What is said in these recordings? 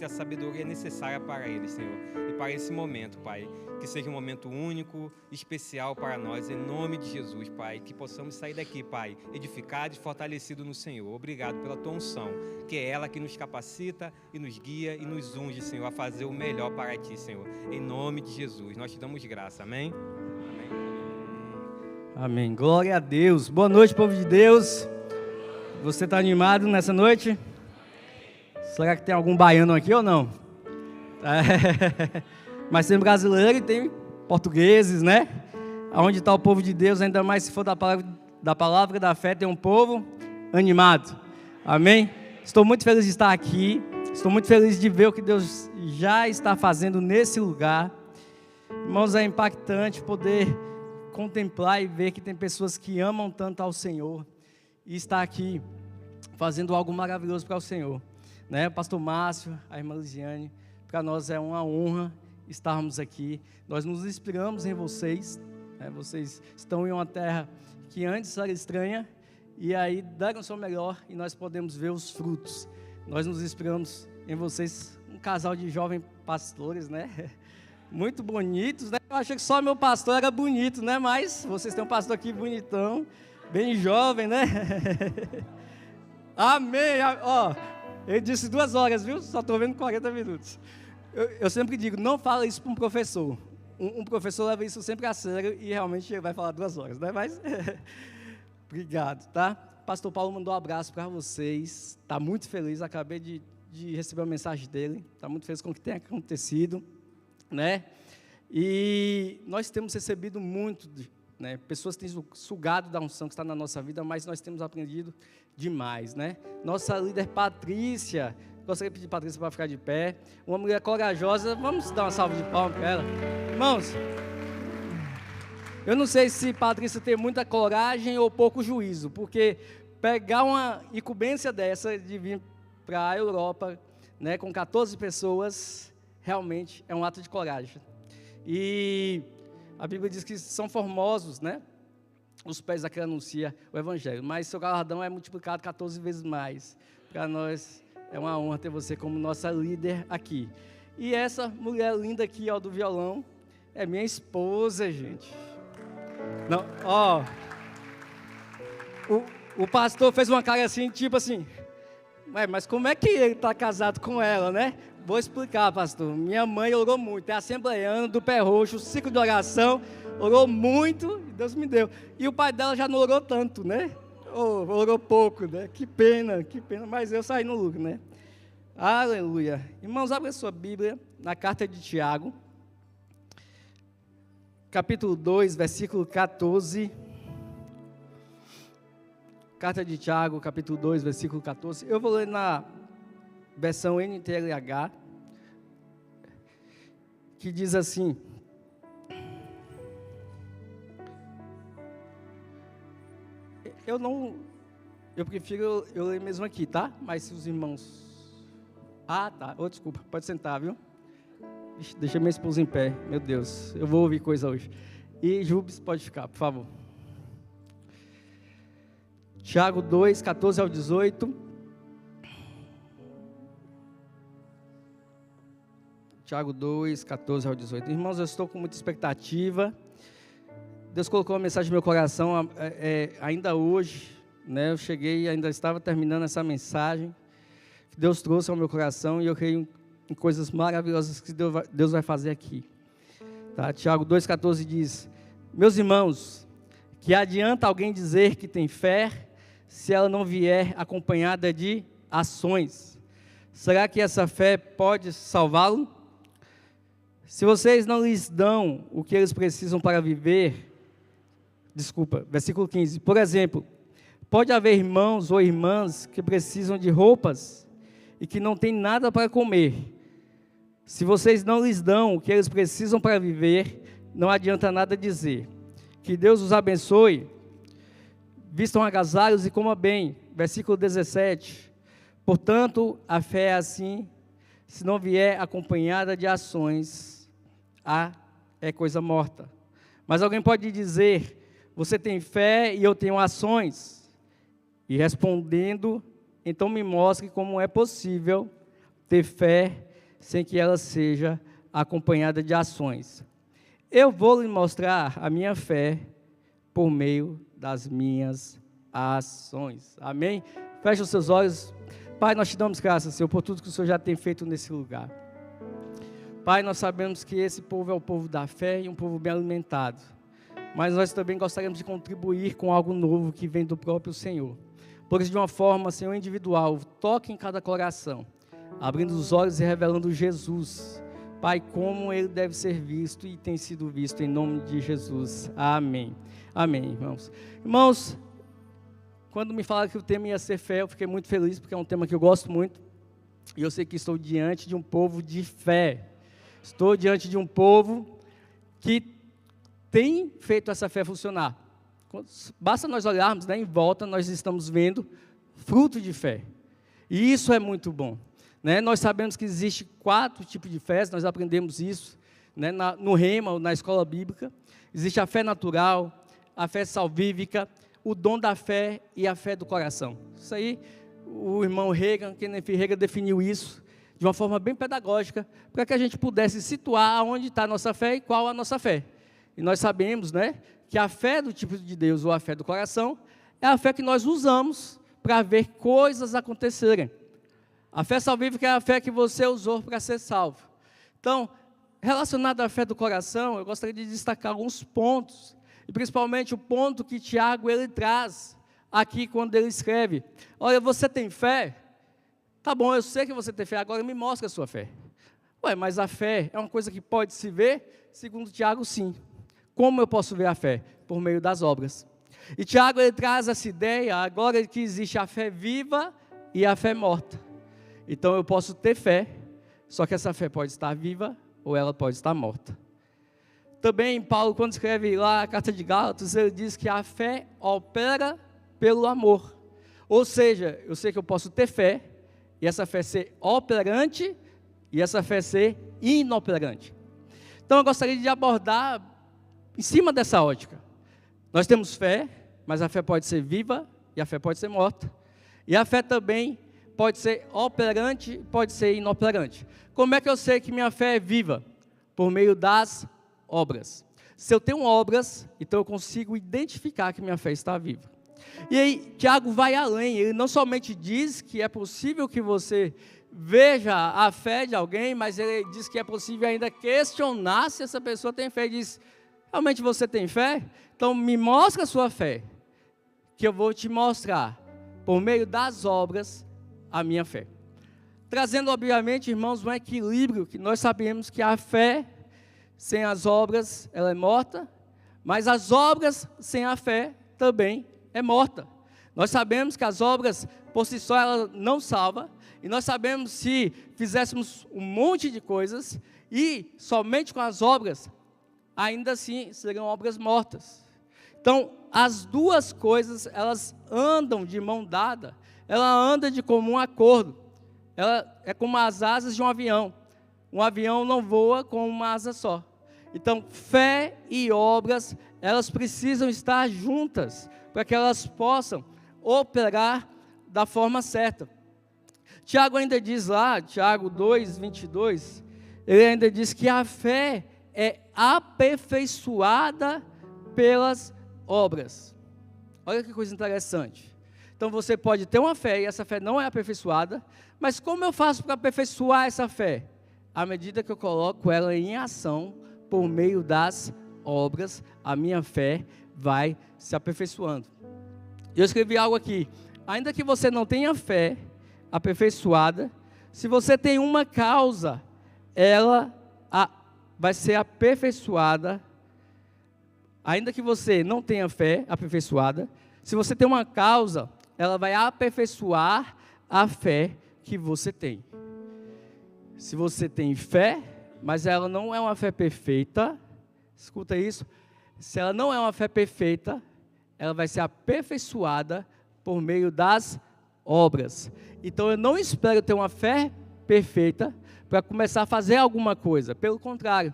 a sabedoria necessária para eles, Senhor. E para esse momento, Pai, que seja um momento único, especial para nós, em nome de Jesus, Pai. Que possamos sair daqui, Pai, edificados e fortalecidos no Senhor. Obrigado pela Tua unção, que é ela que nos capacita e nos guia e nos unge, Senhor, a fazer o melhor para Ti, Senhor. Em nome de Jesus, nós Te damos graça. Amém? Amém. Glória a Deus. Boa noite, povo de Deus. Você está animado nessa noite? Será que tem algum baiano aqui ou não? Mas tem brasileiro e tem portugueses, né? Onde está o povo de Deus, ainda mais se for da palavra da fé, tem um povo animado. Amém? Estou muito feliz de estar aqui. Estou muito feliz de ver o que Deus já está fazendo nesse lugar. Irmãos, é impactante poder contemplar e ver que tem pessoas que amam tanto ao Senhor e está aqui fazendo algo maravilhoso para o Senhor. Né? O pastor Márcio, a irmã Lisiane, para nós é uma honra estarmos aqui. Nós nos inspiramos em vocês, né? Vocês estão em uma terra que antes era estranha e aí deram o seu melhor e nós podemos ver os frutos. Nós nos inspiramos em vocês, um casal de jovens pastores, né? Muito bonitos, né? Eu achei que só meu pastor era bonito, né? Mas vocês têm um pastor aqui bonitão, bem jovem, né? Amém! Ó, ele disse 2 horas, viu? Só estou vendo 40 minutos. Eu sempre digo, não fala isso para um professor. Um professor leva isso sempre a sério e realmente ele vai falar 2 horas, né? Mas, obrigado, tá? Pastor Paulo mandou um abraço para vocês. Está muito feliz, acabei de receber uma mensagem dele. Está muito feliz com o que tem acontecido, né? E nós temos recebido muito, né? Pessoas têm sugado da unção que está na nossa vida, mas nós temos aprendido demais, né? Nossa líder Patrícia, gostaria de pedir Patrícia para ficar de pé, uma mulher corajosa, vamos dar uma salva de palmas para ela. Irmãos, eu não sei se Patrícia tem muita coragem ou pouco juízo, porque pegar uma incumbência dessa de vir para a Europa, né, com 14 pessoas, realmente é um ato de coragem. E a Bíblia diz que são formosos, né? Os pés daquele anuncia o Evangelho, mas seu galardão é multiplicado 14 vezes mais. Para nós é uma honra ter você como nossa líder aqui. E essa mulher linda aqui, ó, do violão, é minha esposa, gente. Não, ó, o pastor fez uma cara assim, tipo assim, mas como é que ele está casado com ela, né? Vou explicar, pastor. Minha mãe orou muito, é assembleiana do Pé Roxo, ciclo de oração, orou muito e Deus me deu. E o pai dela já não orou tanto, né? Orou pouco, né? Que pena, mas eu saí no lucro, né? Aleluia. Irmãos, abre a sua Bíblia na carta de Tiago, capítulo 2, versículo 14. Carta de Tiago, capítulo 2, versículo 14. Eu vou ler na versão NTLH, que diz assim: eu prefiro eu ler mesmo aqui, tá? Mas se os irmãos... tá, desculpa, pode sentar, viu? Deixa minha esposa em pé, meu Deus, eu vou ouvir coisa hoje. E Jubes, pode ficar, por favor. Tiago 2, 14 ao 18. Tiago 2, 14 ao 18. Irmãos, eu estou com muita expectativa. Deus colocou uma mensagem no meu coração ainda hoje, né? Eu cheguei e ainda estava terminando essa mensagem que Deus trouxe ao meu coração e eu creio em coisas maravilhosas que Deus vai fazer aqui. Tá? Tiago 2,14 diz: meus irmãos, que adianta alguém dizer que tem fé se ela não vier acompanhada de ações? Será que essa fé pode salvá-lo? Se vocês não lhes dão o que eles precisam para viver, versículo 15, por exemplo, pode haver irmãos ou irmãs que precisam de roupas e que não têm nada para comer. Se vocês não lhes dão o que eles precisam para viver, não adianta nada dizer. Que Deus os abençoe, vistam agasalhos e comam bem. Versículo 17, portanto, a fé é assim, se não vier acompanhada de ações, é coisa morta. Mas alguém pode dizer, você tem fé e eu tenho ações? E respondendo, então me mostre como é possível ter fé sem que ela seja acompanhada de ações. Eu vou lhe mostrar a minha fé por meio das minhas ações. Amém? Feche os seus olhos. Pai, nós te damos graças, Senhor, por tudo que o Senhor já tem feito nesse lugar. Pai, nós sabemos que esse povo é o povo da fé e um povo bem alimentado. Mas nós também gostaríamos de contribuir com algo novo que vem do próprio Senhor. Por isso, de uma forma, Senhor, individual, toque em cada coração, abrindo os olhos e revelando Jesus. Pai, como Ele deve ser visto e tem sido visto, em nome de Jesus. Amém. Amém, irmãos. Irmãos, quando me falaram que o tema ia ser fé, eu fiquei muito feliz, porque é um tema que eu gosto muito. E eu sei que estou diante de um povo de fé. Estou diante de um povo que tem feito essa fé funcionar. Basta nós olharmos, né, em volta, nós estamos vendo fruto de fé. E isso é muito bom. Né? Nós sabemos que existe 4 tipos de fé, nós aprendemos isso, né, no Rema, na escola bíblica. Existe a fé natural, a fé salvífica, o dom da fé e a fé do coração. Isso aí, o irmão Reagan, Kenneth Reagan, definiu isso de uma forma bem pedagógica, para que a gente pudesse situar onde está a nossa fé e qual a nossa fé. E nós sabemos, né, que a fé do tipo de Deus ou a fé do coração é a fé que nós usamos para ver coisas acontecerem. A fé salvífica é a fé que você usou para ser salvo. Então, relacionado à fé do coração, eu gostaria de destacar alguns pontos, e principalmente o ponto que Tiago ele traz aqui quando ele escreve: olha, você tem fé? Tá bom, eu sei que você tem fé, agora me mostra a sua fé. Ué, mas a fé é uma coisa que pode se ver? Segundo Tiago, sim. Como eu posso ver a fé? Por meio das obras. E Tiago ele traz essa ideia agora que existe a fé viva e a fé morta. Então eu posso ter fé, só que essa fé pode estar viva ou ela pode estar morta. Também Paulo, quando escreve lá a carta de Gálatas, ele diz que a fé opera pelo amor. Ou seja, eu sei que eu posso ter fé, e essa fé ser operante, e essa fé ser inoperante. Então eu gostaria de abordar em cima dessa ótica. Nós temos fé, mas a fé pode ser viva e a fé pode ser morta. E a fé também pode ser operante, pode ser inoperante. Como é que eu sei que minha fé é viva? Por meio das obras. Se eu tenho obras, então eu consigo identificar que minha fé está viva. E aí, Tiago vai além, ele não somente diz que é possível que você veja a fé de alguém, mas ele diz que é possível ainda questionar se essa pessoa tem fé. Ele diz: realmente você tem fé? Então me mostra a sua fé, que eu vou te mostrar, por meio das obras, a minha fé. Trazendo, obviamente, irmãos, um equilíbrio, que nós sabemos que a fé, sem as obras, ela é morta, mas as obras sem a fé também é morta. Nós sabemos que as obras, por si só, ela não salva, e nós sabemos se fizéssemos um monte de coisas, e somente com as obras, ainda assim seriam obras mortas. Então, as duas coisas, elas andam de mão dada, ela anda de comum acordo. Ela é como as asas de um avião. Um avião não voa com uma asa só. Então, fé e obras, elas precisam estar juntas, para que elas possam operar da forma certa. Tiago ainda diz lá, Tiago 2:22, ele ainda diz que a fé é aperfeiçoada pelas obras. Olha que coisa interessante. Então você pode ter uma fé e essa fé não é aperfeiçoada, mas como eu faço para aperfeiçoar essa fé? À medida que eu coloco ela em ação, por meio das obras, a minha fé vai se aperfeiçoando. Eu escrevi algo aqui: ainda que você não tenha fé aperfeiçoada, se você tem uma causa, ela vai ser aperfeiçoada. Ainda que você não tenha fé aperfeiçoada, se você tem uma causa, ela vai aperfeiçoar a fé que você tem. Se você tem fé, mas ela não é uma fé perfeita, escuta isso, se ela não é uma fé perfeita, ela vai ser aperfeiçoada por meio das obras. Então eu não espero ter uma fé perfeita para começar a fazer alguma coisa, pelo contrário.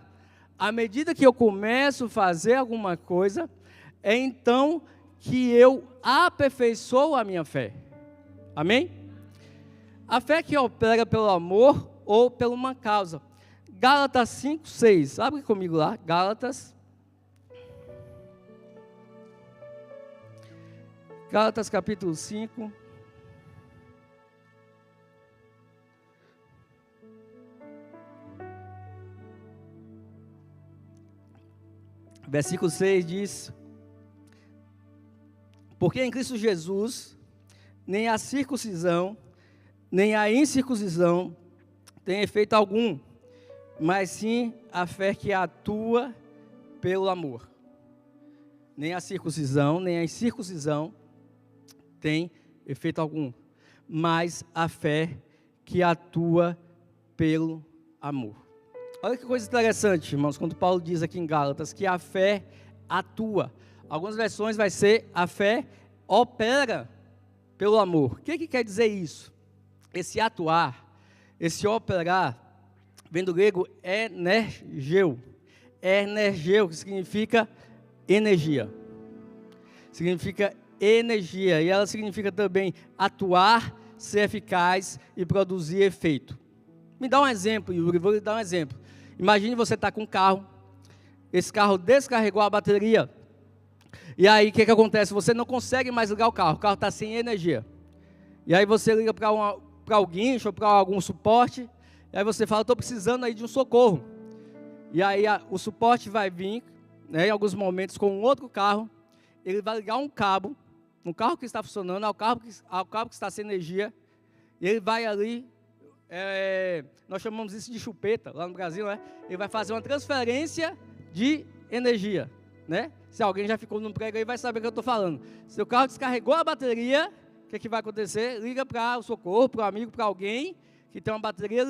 À medida que eu começo a fazer alguma coisa, é então que eu aperfeiçoo a minha fé. Amém? A fé que opera pelo amor ou por uma causa. Gálatas 5, 6. Abre comigo lá, Gálatas capítulo 5. Versículo 6 diz: porque em Cristo Jesus, nem a circuncisão, nem a incircuncisão tem efeito algum, mas sim a fé que atua pelo amor. Nem a circuncisão, nem a incircuncisão tem efeito algum, mas a fé que atua pelo amor. Olha que coisa interessante, irmãos, quando Paulo diz aqui em Gálatas que a fé atua. Algumas versões vai ser a fé opera pelo amor. O que quer dizer isso? Esse atuar, esse operar, vem do grego energeu. Energeu, que significa energia. Significa energia. E ela significa também atuar, ser eficaz e produzir efeito. Me dá um exemplo, Yuri, vou lhe dar um exemplo. Imagine você estar com um carro, esse carro descarregou a bateria, e aí o que acontece? Você não consegue mais ligar o carro está sem energia. E aí você liga para alguém, ou para algum suporte, e aí você fala, estou precisando aí de um socorro. E aí o suporte vai vir, né, em alguns momentos com um outro carro, ele vai ligar um carro que está funcionando, ao cabo que está sem energia, e ele vai ali, nós chamamos isso de chupeta, lá no Brasil, né? Ele vai fazer uma transferência de energia, né? Se alguém já ficou num prego aí, vai saber o que eu estou falando. Se o carro descarregou a bateria, o que vai acontecer? Liga para o socorro, para o amigo, para alguém que tem uma bateria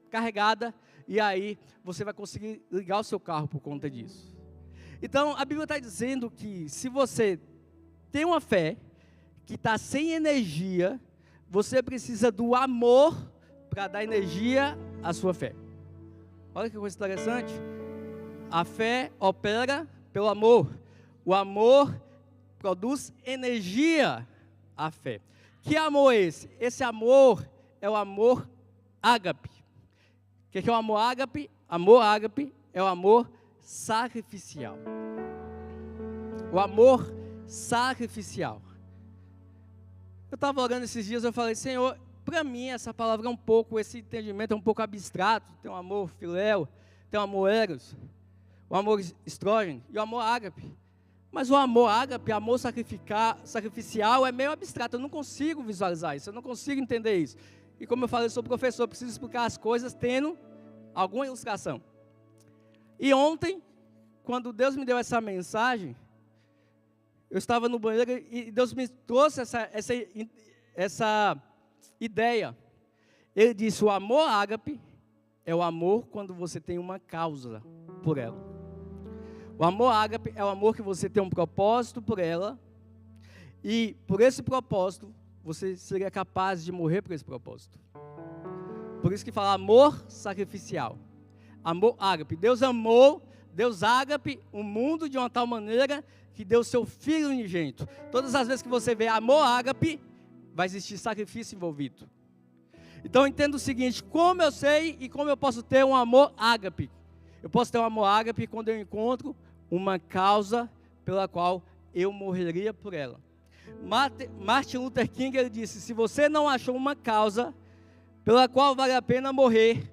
carregada, e aí você vai conseguir ligar o seu carro por conta disso. Então, a Bíblia está dizendo que se você tem uma fé que está sem energia, você precisa do amor para dar energia à sua fé. Olha que coisa interessante. A fé opera pelo amor. O amor produz energia à fé. Que amor é esse? Esse amor é o amor ágape. O que é o amor ágape? Amor ágape é o amor sacrificial. O amor sacrificial. Eu estava orando esses dias, eu falei, Senhor, para mim essa palavra é esse entendimento é um pouco abstrato. Tem o amor filéu, tem o amor eros, o amor estrógeno e o amor ágape. Mas o amor ágape, amor sacrificial é meio abstrato, eu não consigo visualizar isso, eu não consigo entender isso. E como eu falei, eu sou professor, eu preciso explicar as coisas tendo alguma ilustração. E ontem, quando Deus me deu essa mensagem, eu estava no banheiro e Deus me trouxe essa ideia. Ele disse, o amor ágape é o amor quando você tem uma causa por ela. O amor ágape é o amor que você tem um propósito por ela, e por esse propósito, você seria capaz de morrer por esse propósito. Por isso que fala amor sacrificial. Amor ágape. Deus amou, Deus ágape, o mundo de uma tal maneira que deu seu Filho unigênito. Todas as vezes que você vê amor ágape, vai existir sacrifício envolvido. Então entenda o seguinte, como eu sei e como eu posso ter um amor ágape? Eu posso ter um amor ágape quando eu encontro uma causa pela qual eu morreria por ela. Martin Luther King, ele disse, se você não achou uma causa pela qual vale a pena morrer,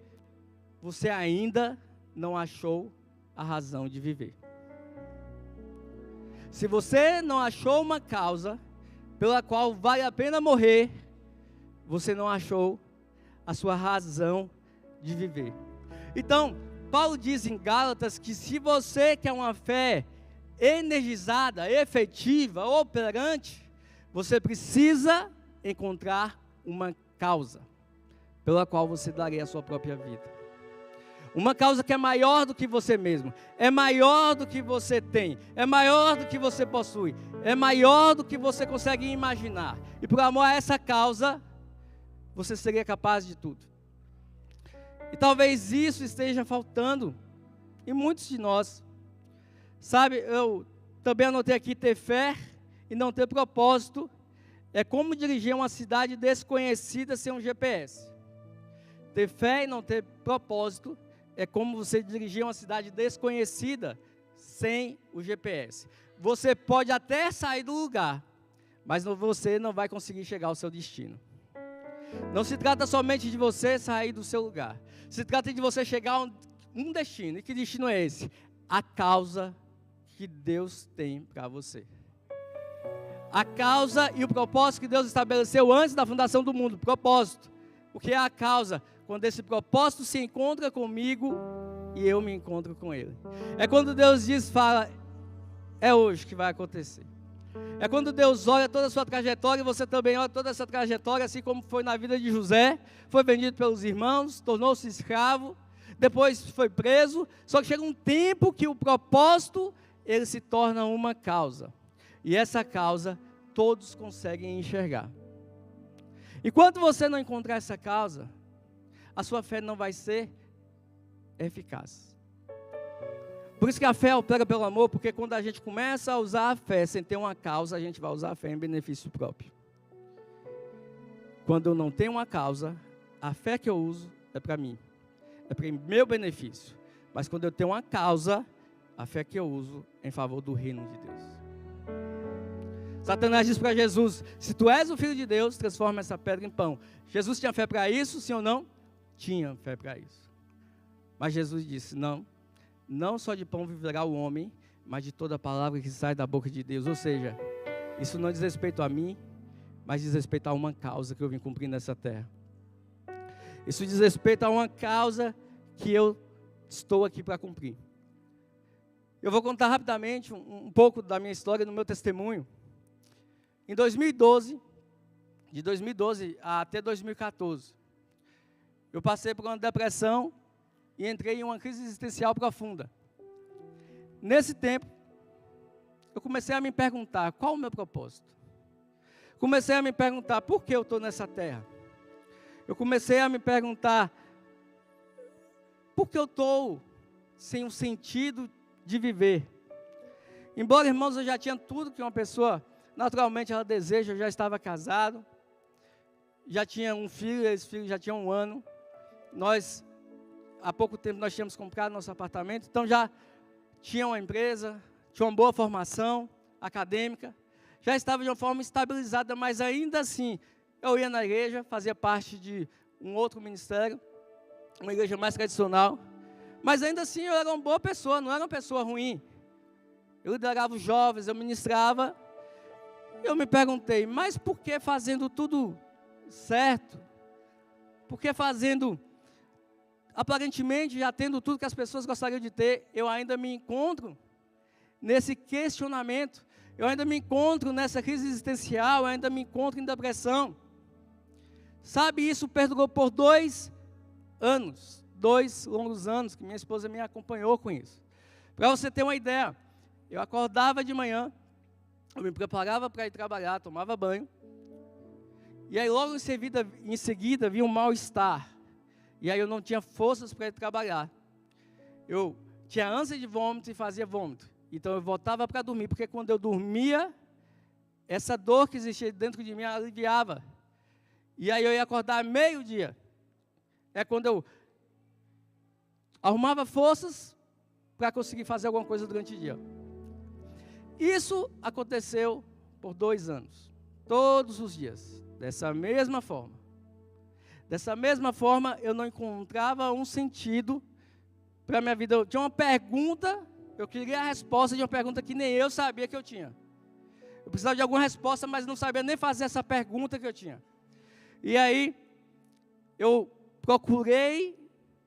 você ainda não achou a razão de viver. Se você não achou uma causa pela qual vale a pena morrer, você não achou a sua razão de viver. Então, Paulo diz em Gálatas que se você quer uma fé energizada, efetiva, operante, você precisa encontrar uma causa pela qual você daria a sua própria vida. Uma causa que é maior do que você mesmo, é maior do que você tem, é maior do que você possui, é maior do que você consegue imaginar. E por amor a essa causa, você seria capaz de tudo. E talvez isso esteja faltando em muitos de nós. Sabe, eu também anotei aqui, ter fé e não ter propósito é como dirigir uma cidade desconhecida sem um GPS. Ter fé e não ter propósito é como você dirigir uma cidade desconhecida sem o GPS. Você pode até sair do lugar, mas você não vai conseguir chegar ao seu destino. Não se trata somente de você sair do seu lugar. Se trata de você chegar a um destino. E que destino é esse? A causa que Deus tem para você. A causa e o propósito que Deus estabeleceu antes da fundação do mundo. Propósito. O que é a causa? Quando esse propósito se encontra comigo e eu me encontro com Ele. É quando Deus fala, é hoje que vai acontecer. É quando Deus olha toda a sua trajetória e você também olha toda essa trajetória, assim como foi na vida de José. Foi vendido pelos irmãos, tornou-se escravo, depois foi preso. Só que chega um tempo que o propósito, ele se torna uma causa. E essa causa, todos conseguem enxergar. Enquanto você não encontrar essa causa, a sua fé não vai ser eficaz. Por isso que a fé opera pelo amor, porque quando a gente começa a usar a fé sem ter uma causa, a gente vai usar a fé em benefício próprio. Quando eu não tenho uma causa, a fé que eu uso é para mim, é para meu benefício. Mas quando eu tenho uma causa, a fé que eu uso é em favor do reino de Deus. Satanás diz para Jesus, se tu és o Filho de Deus, transforma essa pedra em pão. Jesus tinha fé para isso, sim ou não? Tinha fé para isso. Mas Jesus disse, não só de pão viverá o homem, mas de toda palavra que sai da boca de Deus. Ou seja, isso não diz respeito a mim, mas diz respeito a uma causa que eu vim cumprir nessa terra. Isso diz respeito a uma causa que eu estou aqui para cumprir. Eu vou contar rapidamente um pouco da minha história, do meu testemunho. Em 2012, de 2012 até 2014, eu passei por uma depressão e entrei em uma crise existencial profunda. Nesse tempo, eu comecei a me perguntar, qual o meu propósito? Comecei a me perguntar, por que eu estou nessa terra? Eu comecei a me perguntar, por que eu estou sem um sentido de viver? Embora, irmãos, eu já tinha tudo que uma pessoa, naturalmente, ela deseja, eu já estava casado, já tinha um filho, esse filho já tinha 1 ano, há pouco tempo nós tínhamos comprado nosso apartamento, então já tinha uma empresa, tinha uma boa formação acadêmica, já estava de uma forma estabilizada, mas ainda assim, eu ia na igreja, fazia parte de um outro ministério, uma igreja mais tradicional, mas ainda assim eu era uma boa pessoa, não era uma pessoa ruim. Eu liderava os jovens, eu ministrava, eu me perguntei, mas por que fazendo tudo certo? Por que fazendo, aparentemente, já tendo tudo que as pessoas gostariam de ter, eu ainda me encontro nesse questionamento, eu ainda me encontro nessa crise existencial, eu ainda me encontro em depressão. Sabe, isso perdurou por 2 anos, 2 longos anos, que minha esposa me acompanhou com isso. Para você ter uma ideia, eu acordava de manhã, eu me preparava para ir trabalhar, tomava banho, e aí logo em seguida vinha um mal-estar, e aí eu não tinha forças para ir trabalhar. Eu tinha ânsia de vômito e fazia vômito, então eu voltava para dormir, porque quando eu dormia, essa dor que existia dentro de mim aliviava, e aí eu ia acordar meio-dia, é quando eu arrumava forças para conseguir fazer alguma coisa durante o dia. Isso aconteceu por 2 anos, todos os dias, dessa mesma forma. Dessa mesma forma, eu não encontrava um sentido para a minha vida. Eu tinha uma pergunta, eu queria a resposta de uma pergunta que nem eu sabia que eu tinha. Eu precisava de alguma resposta, mas não sabia nem fazer essa pergunta que eu tinha. E aí, eu procurei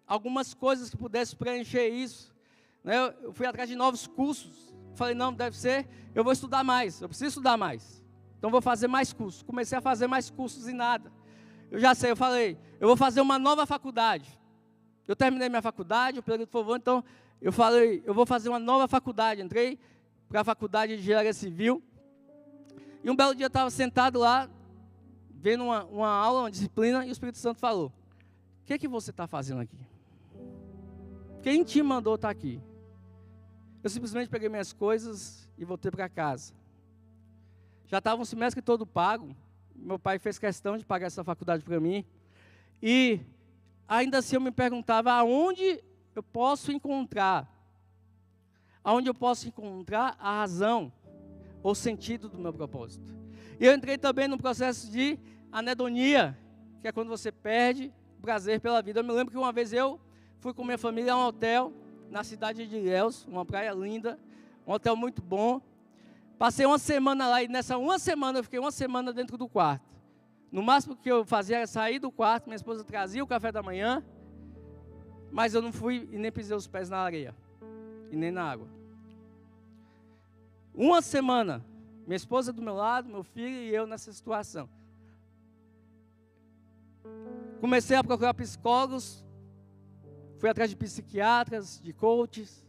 algumas coisas que pudessem preencher isso. Né? Eu fui atrás de novos cursos. Falei, não, deve ser, eu vou estudar mais, eu preciso estudar mais. Então, vou fazer mais cursos. Comecei a fazer mais cursos e nada. Eu já sei, eu falei, eu vou fazer uma nova faculdade. Eu terminei minha faculdade, o período foi bom, então eu falei, eu vou fazer uma nova faculdade. Entrei para a faculdade de Engenharia Civil. E um belo dia eu estava sentado lá, vendo uma aula, uma disciplina, e o Espírito Santo falou, o que você está fazendo aqui? Quem te mandou estar aqui? Eu simplesmente peguei minhas coisas e voltei para casa. Já estava um semestre todo pago. Meu pai fez questão de pagar essa faculdade para mim. E ainda assim eu me perguntava aonde eu posso encontrar a razão ou sentido do meu propósito. E eu entrei também no processo de anedonia, que é quando você perde o prazer pela vida. Eu me lembro que uma vez eu fui com minha família a um hotel na cidade de Ilhéus, uma praia linda, um hotel muito bom. Passei uma semana lá e nessa uma semana eu fiquei uma semana dentro do quarto. No máximo que eu fazia era sair do quarto, minha esposa trazia o café da manhã, mas eu não fui e nem pisei os pés na areia e nem na água. Uma semana, minha esposa do meu lado, meu filho e eu nessa situação. Comecei a procurar psicólogos, fui atrás de psiquiatras, de coaches,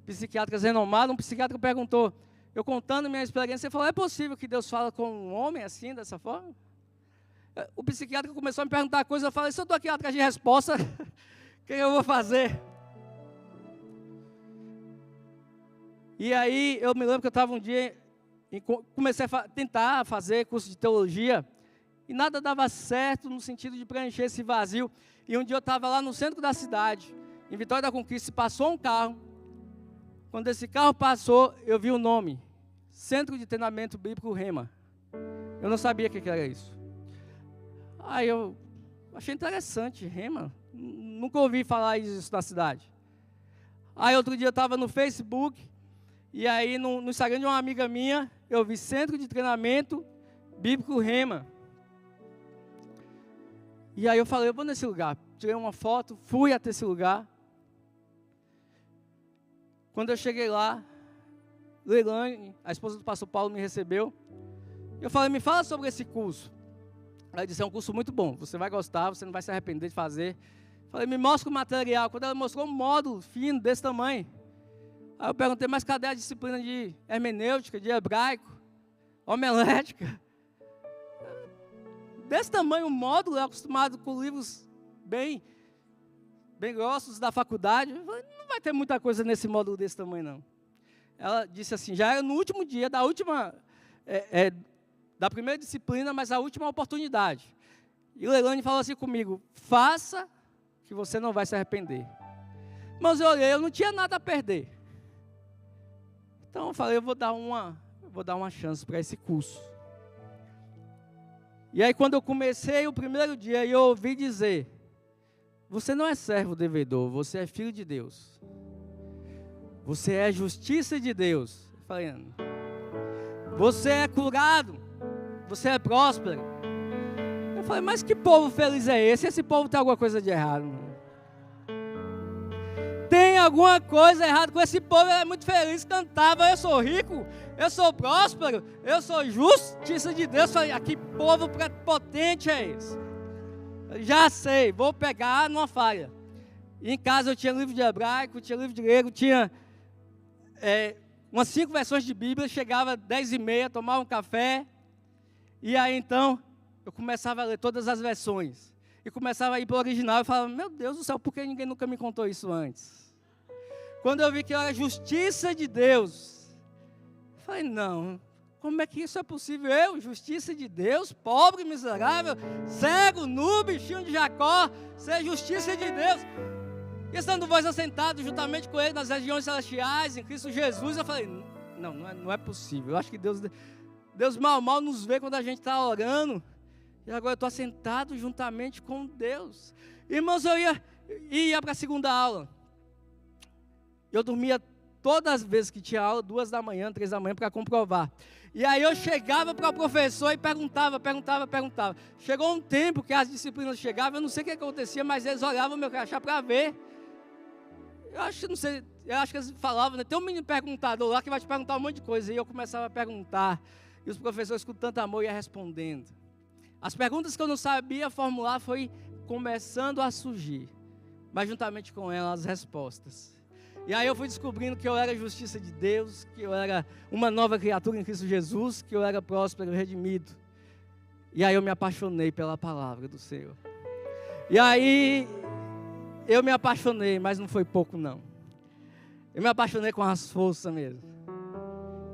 psiquiatras renomados. Um psiquiatra perguntou, eu contando minha experiência, ele falou, é possível que Deus fala com um homem assim, dessa forma? O psiquiatra começou a me perguntar coisas, eu falei, se eu estou aqui atrás de resposta, o que eu vou fazer? E aí, eu me lembro que eu estava um dia, comecei a tentar fazer curso de teologia, e nada dava certo no sentido de preencher esse vazio. E um dia eu estava lá no centro da cidade, em Vitória da Conquista, e passou um carro. Quando esse carro passou, eu vi o nome, Centro de Treinamento Bíblico Rema. Eu não sabia o que era isso. Aí eu achei interessante, Rema, nunca ouvi falar isso na cidade. Aí outro dia eu estava no Facebook, e aí no Instagram de uma amiga minha, eu vi Centro de Treinamento Bíblico Rema. E aí eu falei, eu vou nesse lugar. Tirei uma foto, fui até esse lugar. Quando eu cheguei lá, Leilane, a esposa do pastor Paulo, me recebeu. Eu falei, me fala sobre esse curso. Ela disse, é um curso muito bom, você vai gostar, você não vai se arrepender de fazer. Eu falei, me mostra o material. Quando ela mostrou um módulo fino, desse tamanho. Aí eu perguntei, mas cadê a disciplina de hermenêutica, de hebraico, homilética? Desse tamanho, o módulo, eu acostumado com livros bem grossos da faculdade. Eu falei, não vai ter muita coisa nesse módulo desse tamanho, não. Ela disse assim, já era no último dia da primeira disciplina, mas a última oportunidade. E Leilane falou assim comigo, faça que você não vai se arrepender. Mas eu olhei, eu não tinha nada a perder. Então eu falei, eu vou dar uma chance para esse curso. E aí quando eu comecei o primeiro dia, eu ouvi dizer, você não é servo devedor, você é filho de Deus. Você é justiça de Deus. Eu falei, você é curado, você é próspero. Eu falei, mas que povo feliz é esse? Esse povo tem alguma coisa de errado. Tem alguma coisa errada com esse povo, ele é muito feliz, cantava, eu sou rico, eu sou próspero, eu sou justiça de Deus. Eu falei, que povo potente é esse? Eu já sei, vou pegar numa falha. E em casa eu tinha livro de hebraico, tinha livro de grego, tinha umas 5 versões de Bíblia, chegava 10h30, tomava um café, e aí então eu começava a ler todas as versões. E começava a ir para o original e falava, meu Deus do céu, por que ninguém nunca me contou isso antes? Quando eu vi que era justiça de Deus, eu falei, não, como é que isso é possível? Eu, justiça de Deus, pobre, miserável, cego, nu, bichinho de Jacó, ser justiça de Deus. E estando vós assentados juntamente com ele nas regiões celestiais, em Cristo Jesus, eu falei, não é possível. Eu acho que Deus mal nos vê quando a gente está orando. E agora eu estou assentado juntamente com Deus. Irmãos, eu ia para a segunda aula. Eu dormia todas as vezes que tinha aula, 2 da manhã, 3 da manhã, para comprovar. E aí eu chegava para o professor e perguntava. Chegou um tempo que as disciplinas chegavam, eu não sei o que acontecia, mas eles olhavam meu crachá para ver. Eu acho que eles falavam, né? Tem um menino perguntador lá que vai te perguntar um monte de coisa. E eu começava a perguntar. E os professores com tanto amor iam respondendo. As perguntas que eu não sabia formular foi começando a surgir, mas juntamente com elas as respostas. E aí eu fui descobrindo que eu era justiça de Deus, que eu era uma nova criatura em Cristo Jesus, que eu era próspero, redimido. E aí eu me apaixonei pela palavra do Senhor. E aí eu me apaixonei, mas não foi pouco não. Eu me apaixonei com as forças mesmo.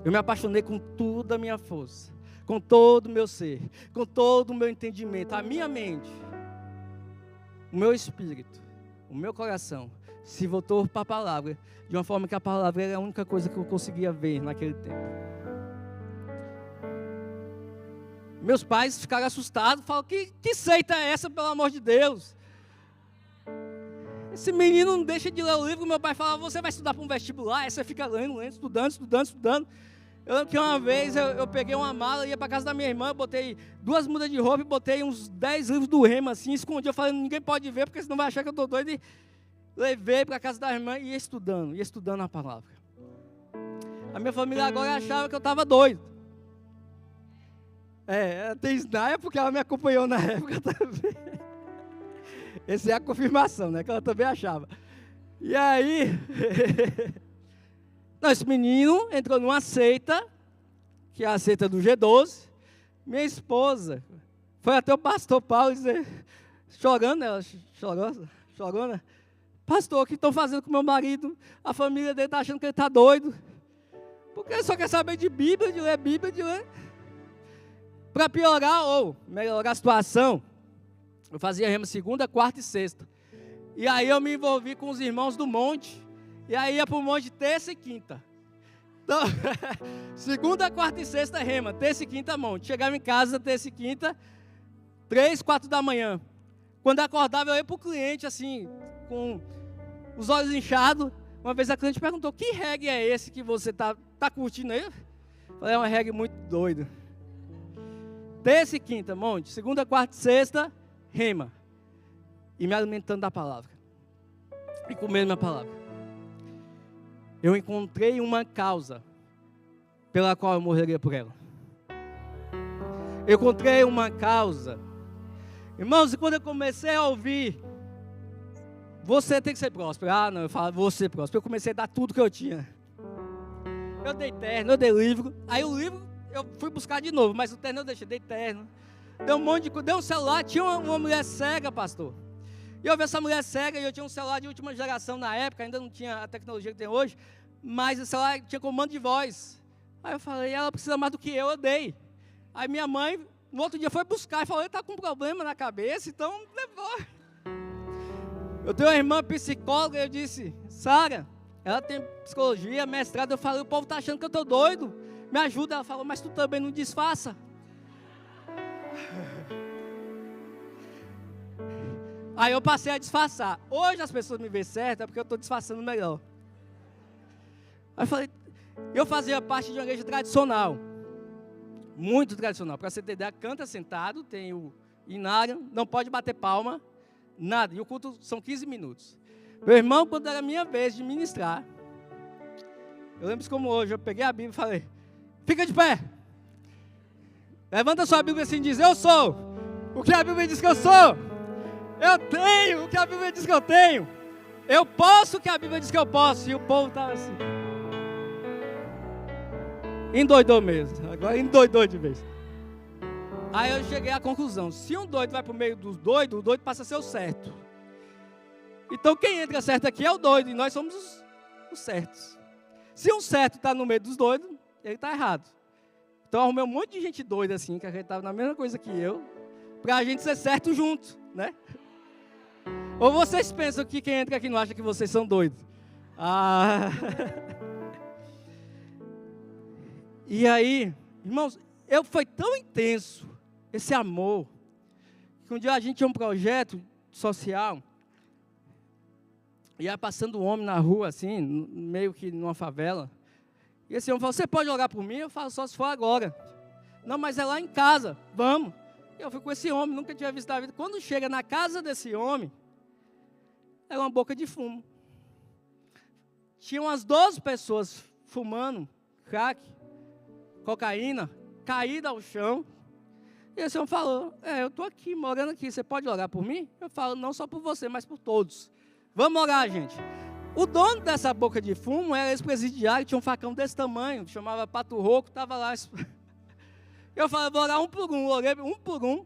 Eu me apaixonei com toda a minha força. Com todo o meu ser, com todo o meu entendimento, a minha mente. o meu espírito, o meu coração se voltou para a palavra, de uma forma que a palavra era a única coisa que eu conseguia ver naquele tempo. Meus pais ficaram assustados, falaram, que seita é essa, pelo amor de Deus? Esse menino não deixa de ler o livro. Meu pai falava, você vai estudar para um vestibular? Aí você fica lendo, estudando. Eu lembro que uma vez eu peguei uma mala, ia para casa da minha irmã, eu botei 2 mudas de roupa e botei uns 10 livros do Rema, assim, escondi. Eu falei, ninguém pode ver, porque senão vai achar que eu estou doido. E levei para a casa da irmã e ia estudando a palavra. A minha família agora achava que eu estava doido. Tem Snaia porque ela me acompanhou na época também. Essa é a confirmação, né? Que ela também achava. E aí, esse menino entrou numa seita, que é a seita do G12. Minha esposa foi até o pastor Paulo dizer, chorando, ela chorou, né? Pastor, o que estão fazendo com meu marido? A família dele está achando que ele está doido. Porque ele só quer saber de Bíblia, de ler. Para piorar ou melhorar a situação, eu fazia rema segunda, quarta e sexta. E aí eu me envolvi com os irmãos do monte. E aí ia para o monte terça e quinta. Então, segunda, quarta e sexta rema, terça e quinta monte. Chegava em casa terça e quinta, 3, 4 da manhã. Quando acordava eu ia para o cliente assim, com os olhos inchados. Uma vez a cliente perguntou, que reggae é esse que você está curtindo aí? Eu falei, é uma reggae muito doida. Terça e quinta, monte. Segunda, quarta e sexta, rema. E me alimentando da palavra. E comendo minha palavra. Eu encontrei uma causa pela qual eu morreria por ela. Eu encontrei uma causa. Irmãos, e quando eu comecei a ouvir, você tem que ser próspero. Ah, não, eu falo, vou ser próspero. Eu comecei a dar tudo que eu tinha. Eu dei terno, eu dei livro. Aí o livro eu fui buscar de novo, mas o terno eu deixei, dei terno. Deu um monte de coisa, deu um celular, tinha uma mulher cega, pastor. E eu vi essa mulher cega, e eu tinha um celular de última geração na época, ainda não tinha a tecnologia que tem hoje, mas o celular tinha comando de voz. Aí eu falei, ela precisa mais do que eu dei. Aí minha mãe, no outro dia, foi buscar e falou, ele está com um problema na cabeça, então levou. Eu tenho uma irmã psicóloga, eu disse, Sara, ela tem psicologia, mestrado, eu falei, o povo está achando que eu estou doido. Me ajuda, ela falou, mas tu também não disfarça. Aí eu passei a disfarçar. Hoje as pessoas me veem certo, é porque eu estou disfarçando melhor. Aí eu falei, eu fazia parte de uma igreja tradicional. Muito tradicional. Para você ter ideia, canta sentado, tem o inário, não pode bater palma, nada. E o culto são 15 minutos. Meu irmão, quando era a minha vez de ministrar, eu lembro como hoje, eu peguei a Bíblia e falei, fica de pé. Levanta sua Bíblia assim e diz, eu sou o que a Bíblia diz que eu sou. Eu tenho o que a Bíblia diz que eu tenho. Eu posso o que a Bíblia diz que eu posso. E o povo estava assim. Endoidou mesmo. Agora endoidou de vez. Aí eu cheguei à conclusão. Se um doido vai para o meio dos doidos, o doido passa a ser o certo. Então quem entra certo aqui é o doido. E nós somos os certos. Se um certo está no meio dos doidos, ele está errado. Então eu arrumei um monte de gente doida assim, que acreditava na mesma coisa que eu, para a gente ser certo junto, né? Ou vocês pensam que quem entra aqui não acha que vocês são doidos? Ah. E aí, irmãos, foi tão intenso esse amor, que um dia a gente tinha um projeto social, ia passando um homem na rua assim, meio que numa favela, e esse homem falou, você pode orar por mim? Eu falo, só se for agora. Não, mas é lá em casa, vamos. Eu fui com esse homem, nunca tinha visto na vida. Quando chega na casa desse homem, era uma boca de fumo. Tinha umas 12 pessoas fumando crack, cocaína, caída ao chão. E esse homem falou, eu estou aqui, morando aqui, você pode orar por mim? Eu falo, não só por você, mas por todos. Vamos orar, gente. O dono dessa boca de fumo era ex-presidiário, tinha um facão desse tamanho, chamava Pato Roco, estava lá. Eu falei, vou orar um por um, orei um por um.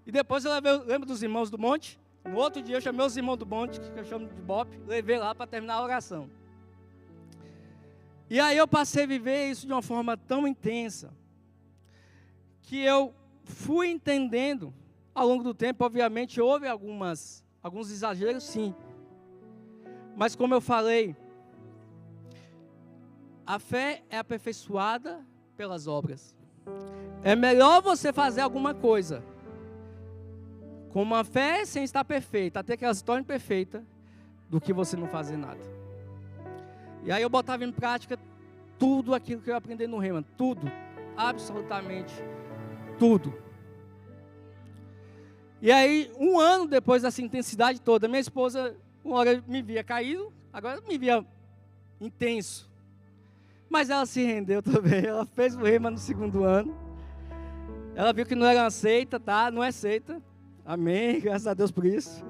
E depois eu lembro dos irmãos do monte. No outro dia eu chamei os irmãos do monte, que eu chamo de BOP, levei lá para terminar a oração. E aí eu passei a viver isso de uma forma tão intensa, que eu fui entendendo ao longo do tempo, obviamente, houve alguns exageros, sim. Mas como eu falei, a fé é aperfeiçoada pelas obras. É melhor você fazer alguma coisa com uma fé sem estar perfeita, até que ela se torne perfeita, do que você não fazer nada. E aí eu botava em prática tudo aquilo que eu aprendi no Rema, tudo, absolutamente tudo. E aí, um ano depois dessa intensidade toda, minha esposa, uma hora me via caído, agora me via intenso. Mas ela se rendeu também, ela fez o Rema no 2º ano. Ela viu que não era uma seita, tá? Não é seita. Amém, graças a Deus por isso.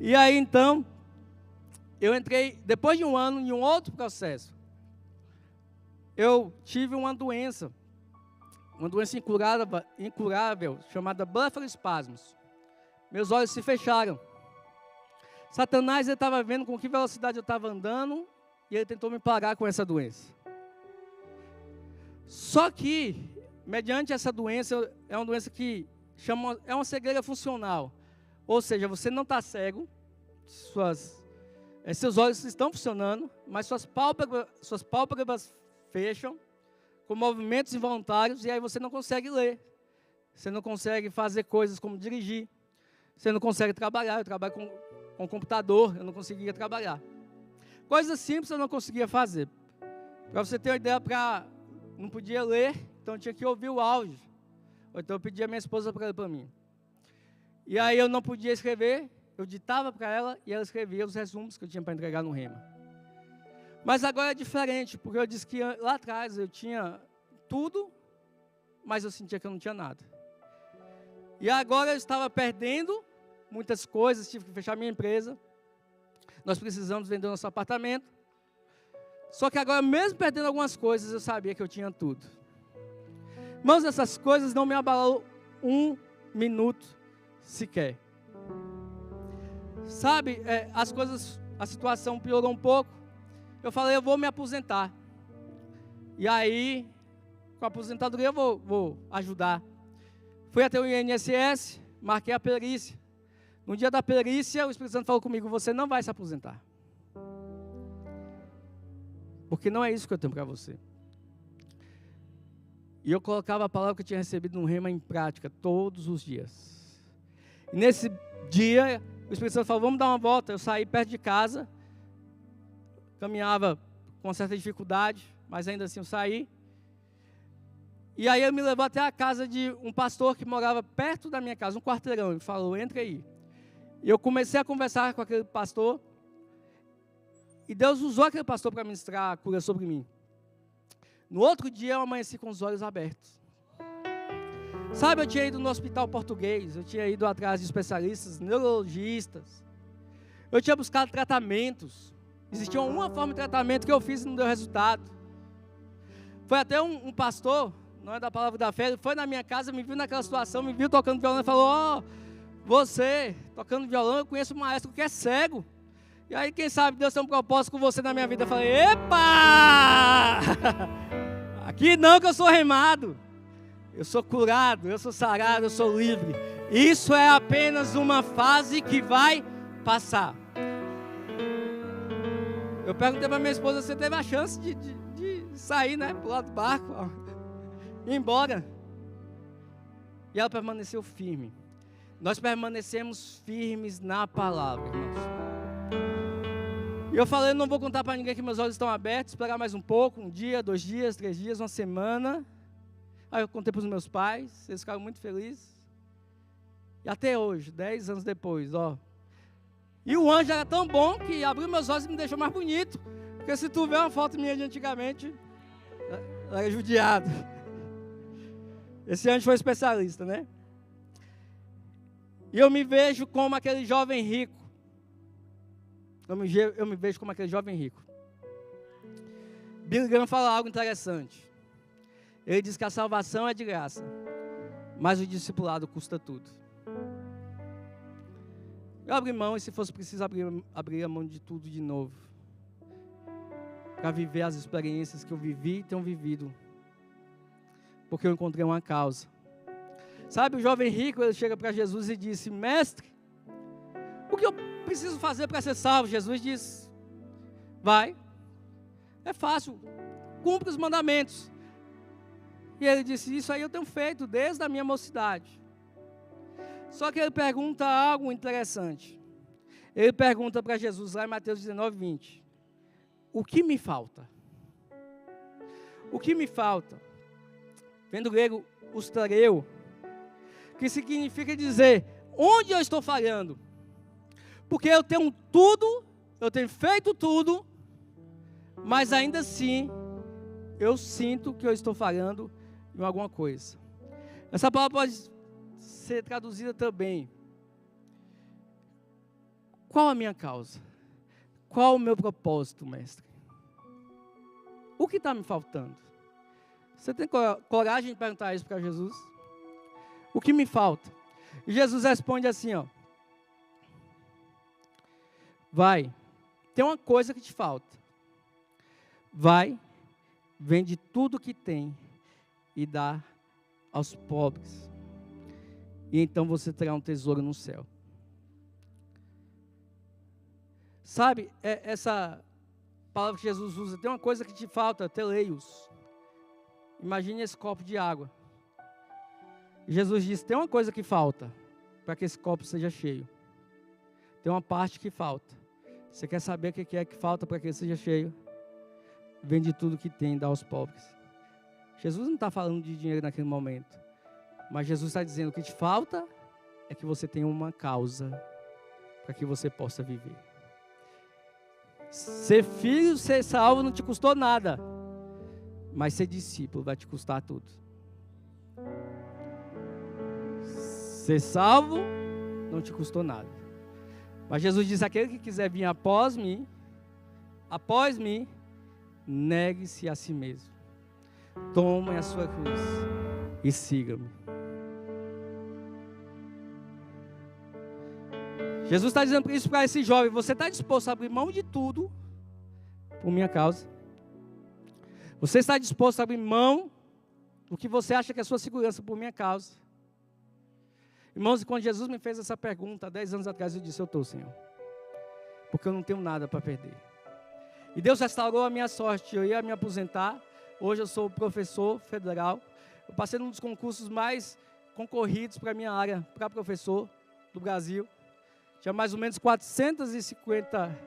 E aí então, eu entrei, depois de um ano, em um outro processo. Eu tive uma doença incurável, chamada blefaroespasmos. Meus olhos se fecharam. Satanás estava vendo com que velocidade eu estava andando, e ele tentou me parar com essa doença. Só que, mediante essa doença, é uma doença que é uma cegueira funcional. Ou seja, você não está cego, seus olhos estão funcionando, mas suas pálpebras fecham, com movimentos involuntários, e aí você não consegue ler. Você não consegue fazer coisas como dirigir. Você não consegue trabalhar. Eu trabalho com computador, eu não conseguia trabalhar. Coisas simples eu não conseguia fazer. Para você ter uma ideia, não podia ler, então eu tinha que ouvir o áudio. Ou então eu pedia a minha esposa para ler para mim. E aí eu não podia escrever, eu ditava para ela e ela escrevia os resumos que eu tinha para entregar no Rema. Mas agora é diferente, porque eu disse que lá atrás eu tinha tudo, mas eu sentia que eu não tinha nada. E agora eu estava perdendo muitas coisas, tive que fechar minha empresa. Nós precisamos vender nosso apartamento. Só que agora, mesmo perdendo algumas coisas, eu sabia que eu tinha tudo. Irmãos, essas coisas não me abalaram um minuto sequer. Sabe, a situação piorou um pouco. Eu falei, eu vou me aposentar. E aí, com a aposentadoria eu vou ajudar. Fui até o INSS, marquei a perícia. No dia da perícia, o Espírito Santo falou comigo, você não vai se aposentar. Porque não é isso que eu tenho para você. E eu colocava a palavra que eu tinha recebido no Rema em prática, todos os dias. E nesse dia, o Espírito Santo falou, vamos dar uma volta. Eu saí perto de casa, caminhava com uma certa dificuldade, mas ainda assim eu saí. E aí ele me levou até a casa de um pastor que morava perto da minha casa, um quarteirão. Ele falou, entra aí. E eu comecei a conversar com aquele pastor. E Deus usou aquele pastor para ministrar a cura sobre mim. No outro dia eu amanheci com os olhos abertos. Sabe, eu tinha ido no hospital português, eu tinha ido atrás de especialistas, neurologistas. Eu tinha buscado tratamentos. Existia uma forma de tratamento que eu fiz e não deu resultado. Foi até um pastor, não é da palavra da fé, ele foi na minha casa, me viu naquela situação, me viu tocando violão e falou, você, tocando violão, eu conheço um maestro que é cego. E aí, quem sabe, Deus tem um propósito com você na minha vida. Eu falei, epa! Aqui não que eu sou remado. Eu sou curado, eu sou sarado, eu sou livre. Isso é apenas uma fase que vai passar. Eu perguntei para minha esposa, você teve a chance de sair, né, pro lado do barco, ó, ir embora. E ela permaneceu firme. Nós permanecemos firmes na palavra, irmãos. E eu falei, eu não vou contar para ninguém que meus olhos estão abertos, esperar mais um pouco, um dia, 2 dias, 3 dias, uma semana. Aí eu contei para os meus pais, eles ficaram muito felizes. E até hoje, 10 anos depois, ó. E o anjo era tão bom que abriu meus olhos e me deixou mais bonito. Porque se tu vê uma foto minha de antigamente, eu era judiado. Esse anjo foi especialista, né? E eu me vejo como aquele jovem rico. Eu me vejo como aquele jovem rico. Billy Graham fala algo interessante. Ele diz que a salvação é de graça, mas o discipulado custa tudo. Eu abri mão, e se fosse preciso, abrir a mão de tudo de novo. Para viver as experiências que eu vivi e tenho vivido. Porque eu encontrei uma causa. Sabe, o jovem rico, ele chega para Jesus e disse: mestre, o que eu preciso fazer para ser salvo? Jesus diz: vai, é fácil, cumpre os mandamentos. E ele disse: isso aí eu tenho feito desde a minha mocidade. Só que ele pergunta algo interessante. Ele pergunta para Jesus, lá em Mateus 19, 20. O que me falta? O que me falta? Vem do grego ustareu, que significa dizer, onde eu estou falhando? Porque eu tenho tudo, eu tenho feito tudo, mas ainda assim, eu sinto que eu estou falhando em alguma coisa. Essa palavra pode ser traduzida também. Qual a minha causa? Qual o meu propósito, mestre? O que está me faltando? Você tem coragem de perguntar isso para Jesus? O que me falta? E Jesus responde assim, ó. Vai, tem uma coisa que te falta. Vai, vende tudo que tem e dá aos pobres. E então você terá um tesouro no céu. Sabe, essa palavra que Jesus usa, tem uma coisa que te falta, teleios. Imagine esse copo de água. Jesus disse, tem uma coisa que falta para que esse copo seja cheio. Tem uma parte que falta. Você quer saber o que é que falta para que ele seja cheio? Vende tudo que tem e dá aos pobres. Jesus não está falando de dinheiro naquele momento. Mas Jesus está dizendo, o que te falta é que você tenha uma causa para que você possa viver. Ser filho, ser salvo não te custou nada. Mas ser discípulo vai te custar tudo. Ser salvo não te custou nada. Mas Jesus diz, aquele que quiser vir após mim, negue-se a si mesmo. Tome a sua cruz e siga-me. Jesus está dizendo isso para esse jovem, você está disposto a abrir mão de tudo por minha causa? Você está disposto a abrir mão do que você acha que é a sua segurança por minha causa? Irmãos, quando Jesus me fez essa pergunta, há 10 anos atrás, eu disse, eu estou, Senhor. Porque eu não tenho nada para perder. E Deus restaurou a minha sorte, eu ia me aposentar. Hoje eu sou professor federal. Eu passei num dos concursos mais concorridos para a minha área, para professor do Brasil. Tinha mais ou menos 450,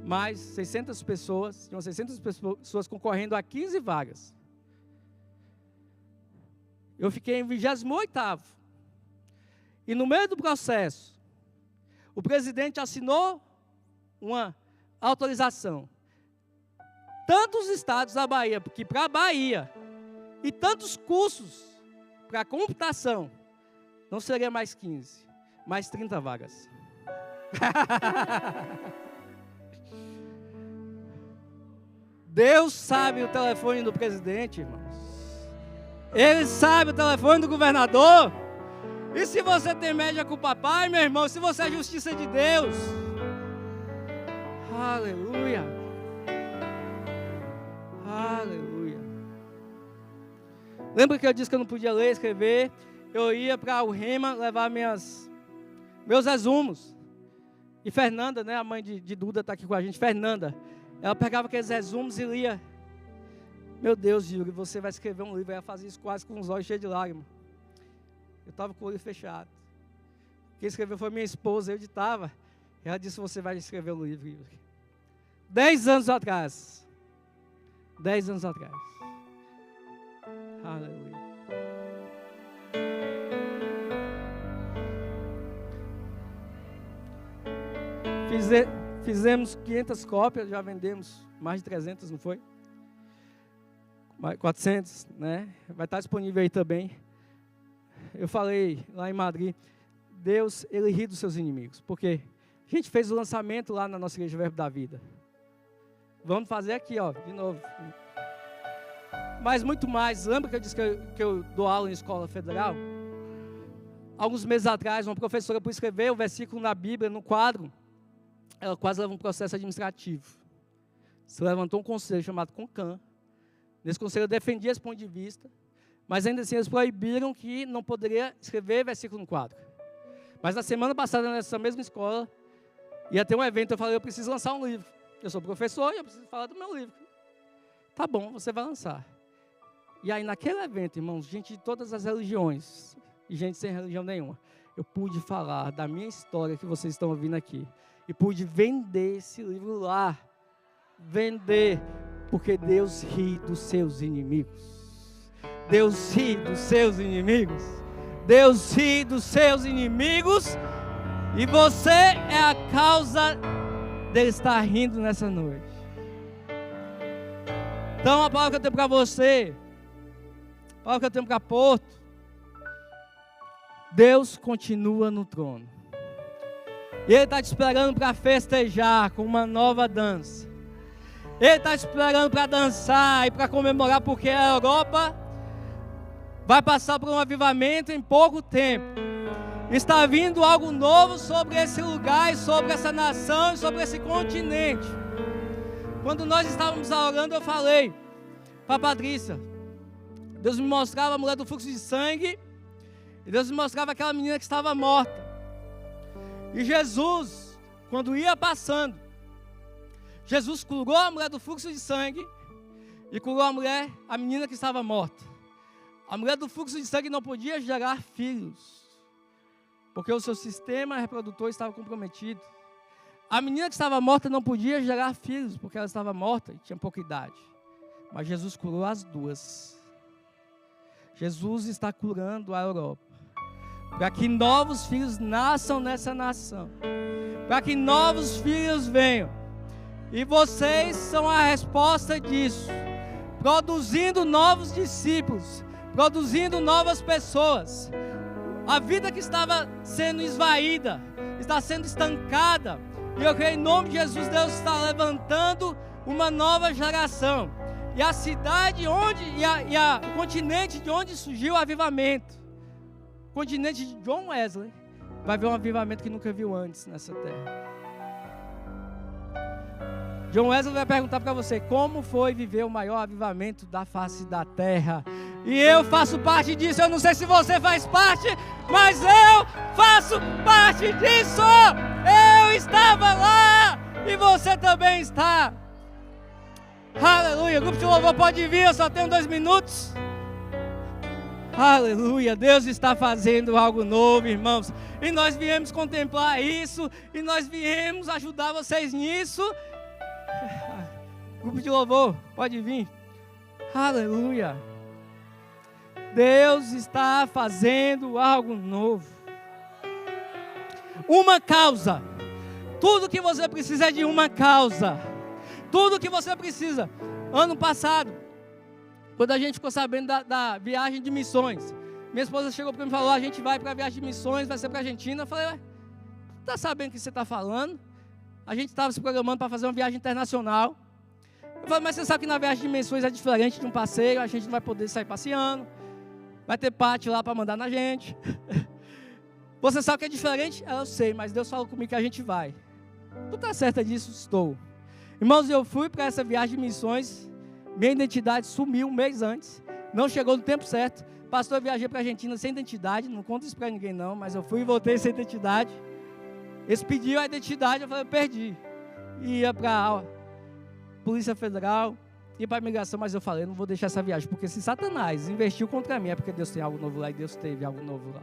mais 600 pessoas. Tinham 600 pessoas concorrendo a 15 vagas. Eu fiquei em 28º. E no meio do processo, o presidente assinou uma autorização. Tantos estados da Bahia, porque para a Bahia, e tantos cursos para computação, não seria mais 15, mais 30 vagas. Deus sabe o telefone do presidente, irmãos. Ele sabe o telefone do governador. E se você tem média com o papai, meu irmão, se você é justiça de Deus, aleluia, aleluia. Lembra que eu disse que eu não podia ler e escrever? Eu ia para o Rema levar meus resumos. E Fernanda, né, a mãe de Duda está aqui com a gente, Fernanda, ela pegava aqueles resumos e lia. Meu Deus, Júlio, você vai escrever um livro. Ela fazia isso quase com os olhos cheios de lágrimas. Eu estava com o olho fechado. Quem escreveu foi minha esposa, eu editava. Ela disse, você vai escrever um livro. 10 anos atrás. 10 anos atrás. Aleluia. Fizemos 500 cópias, já vendemos mais de 300, não foi? 400, né? Vai estar disponível aí também. Eu falei lá em Madrid, Deus, Ele ri dos seus inimigos. Porque a gente fez o lançamento lá na nossa igreja Verbo da Vida. Vamos fazer aqui, ó, de novo. Mas muito mais. Lembra que eu disse que eu dou aula em escola federal? Alguns meses atrás, uma professora, por escrever o versículo na Bíblia, no quadro, ela quase leva um processo administrativo. Se levantou um conselho chamado CONCAN. Nesse conselho eu defendi esse ponto de vista. Mas ainda assim eles proibiram que não poderia escrever versículo no quadro. Mas na semana passada, nessa mesma escola, ia ter um evento, eu falei, eu preciso lançar um livro. Eu sou professor e eu preciso falar do meu livro. Tá bom, você vai lançar. E aí naquele evento, irmãos, gente de todas as religiões, e gente sem religião nenhuma, eu pude falar da minha história que vocês estão ouvindo aqui. E pude vender esse livro lá. Vender. Porque Deus ri dos seus inimigos. Deus ri dos seus inimigos. Deus ri dos seus inimigos. E você é a causa dele estar rindo nessa noite. Então a palavra que eu tenho para você, a palavra que eu tenho para Porto, Deus continua no trono. E Ele está te esperando para festejar com uma nova dança. Ele está te esperando para dançar e para comemorar, porque a Europa vai passar por um avivamento em pouco tempo. Está vindo algo novo sobre esse lugar, e sobre essa nação, e sobre esse continente. Quando nós estávamos orando, eu falei para a Patrícia, Deus me mostrava a mulher do fluxo de sangue, e Deus me mostrava aquela menina que estava morta. E Jesus, quando ia passando, Jesus curou a mulher do fluxo de sangue e curou a menina que estava morta. A mulher do fluxo de sangue não podia gerar filhos, porque o seu sistema reprodutor estava comprometido. A menina que estava morta não podia gerar filhos, porque ela estava morta e tinha pouca idade. Mas Jesus curou as duas. Jesus está curando a Europa, para que novos filhos nasçam nessa nação, para que novos filhos venham. E vocês são a resposta disso, produzindo novos discípulos, produzindo novas pessoas. A vida que estava sendo esvaída, está sendo estancada, e eu creio em nome de Jesus, Deus está levantando uma nova geração. E a cidade onde, o continente de onde surgiu o avivamento, o continente de John Wesley, vai ver um avivamento que nunca viu antes nessa terra. John Wesley vai perguntar para você, como foi viver o maior avivamento da face da terra? E eu faço parte disso. Eu não sei se você faz parte, mas eu faço parte disso. Eu estava lá e você também está. Aleluia. O grupo de louvor pode vir, eu só tenho 2 minutos. Aleluia. Deus está fazendo algo novo, irmãos. E nós viemos contemplar isso, e nós viemos ajudar vocês nisso. Grupo de louvor, pode vir. Aleluia. Deus está fazendo algo novo. Uma causa. Tudo que você precisa é de uma causa. Tudo que você precisa. Ano passado, quando a gente ficou sabendo da viagem de missões, minha esposa chegou para mim e falou, a gente vai para a viagem de missões, vai ser para a Argentina. Eu falei, tá sabendo o que você está falando? A gente estava se programando para fazer uma viagem internacional. Eu falei, mas você sabe que na viagem de missões é diferente de um passeio, a gente não vai poder sair passeando, vai ter parte lá para mandar na gente. Você sabe que é diferente? Eu sei, mas Deus falou comigo que a gente vai. Tu está certa disso? Estou. Irmãos, eu fui para essa viagem de missões, minha identidade sumiu um mês antes, não chegou no tempo certo. Pastor, eu viajei para a Argentina sem identidade, não conto isso para ninguém não, mas eu fui e voltei sem identidade. Eles pediram a identidade, eu falei, eu perdi. Ia para a Polícia Federal, ia para a imigração, mas eu falei, eu não vou deixar essa viagem, porque se Satanás investiu contra mim, é porque Deus tem algo novo lá, e Deus teve algo novo lá.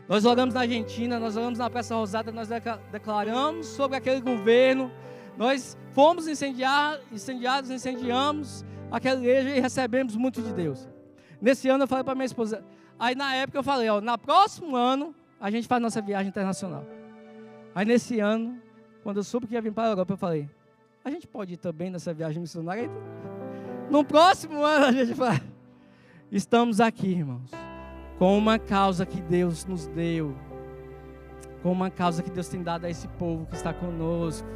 Nós oramos na Argentina, nós oramos na Praça Rosada, nós declaramos sobre aquele governo, nós fomos incendiamos aquela igreja e recebemos muito de Deus. Nesse ano eu falei para minha esposa, aí na época eu falei, no próximo ano a gente faz nossa viagem internacional. Aí nesse ano, quando eu soube que ia vir para a Europa, eu falei, a gente pode ir também nessa viagem missionária? No próximo ano a gente vai. Estamos aqui, irmãos, com uma causa que Deus nos deu, com uma causa que Deus tem dado a esse povo que está conosco,